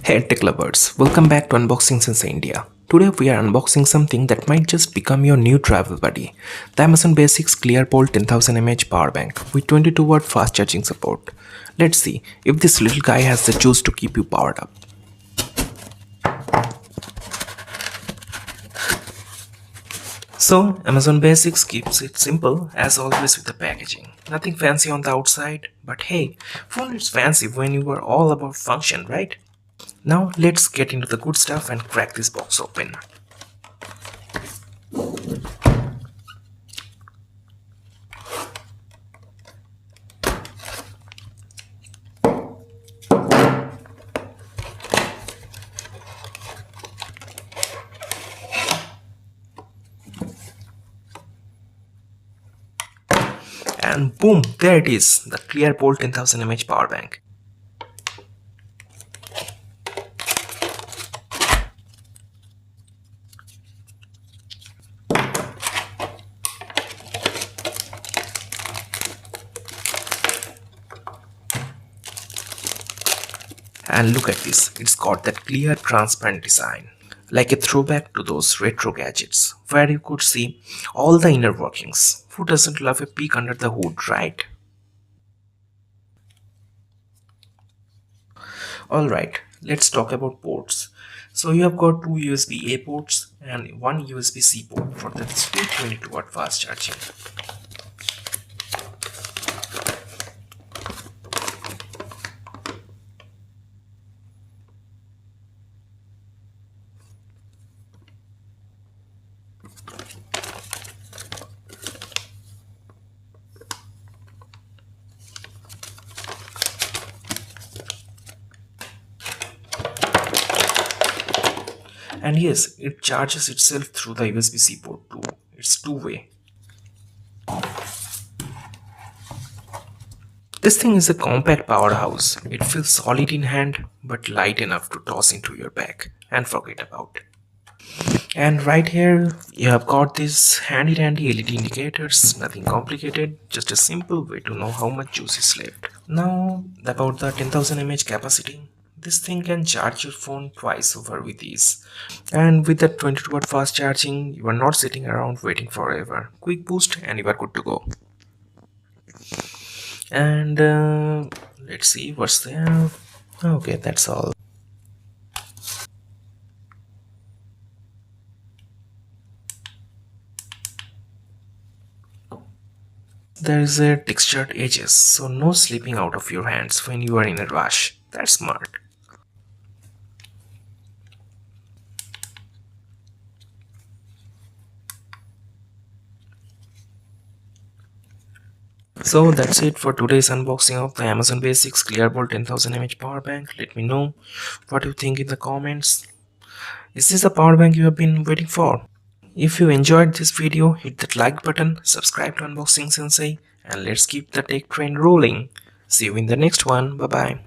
Hey tech lovers, welcome back to Unboxing Sensei India. Today we are unboxing something that might just become your new travel buddy. The Amazon Basics ClearBolt 10,000 mAh power bank with 22-watt fast charging support. Let's see if this little guy has the juice to keep you powered up. So Amazon Basics keeps it simple as always with the packaging. Nothing fancy on the outside, but hey, phone is fancy when you are all about function, right? Now let's get into the good stuff and crack this box open. And boom, there it is, the ClearBolt 10,000 mAh power bank. And look at this, it's got that clear transparent design, like a throwback to those retro gadgets, where you could see all the inner workings. Who doesn't love a peek under the hood, right? Alright, let's talk about ports. So you have got two USB-A ports and one USB-C port for the sweet 22-watt fast charging. And yes, it charges itself through the USB-C port too. It's two-way. This thing is a compact powerhouse. It feels solid in hand but light enough to toss into your bag and forget about. And right here you have got these handy dandy LED indicators, nothing complicated, just a simple way to know how much juice is left. Now about the 10,000 mAh capacity. This thing can charge your phone twice over with ease. And with that 22-watt fast charging, you are not sitting around waiting forever. Quick boost and you are good to go. And let's see what's there. Okay, that's all. There is a textured edges, so no slipping out of your hands when you are in a rush. That's smart. So that's it for today's unboxing of the Amazon Basics ClearBolt 10,000 mAh power bank. Let me know what you think in the comments. Is this the power bank you have been waiting for? If you enjoyed this video, hit that like button, subscribe to Unboxing Sensei, and let's keep the tech train rolling. See you in the next one. Bye bye.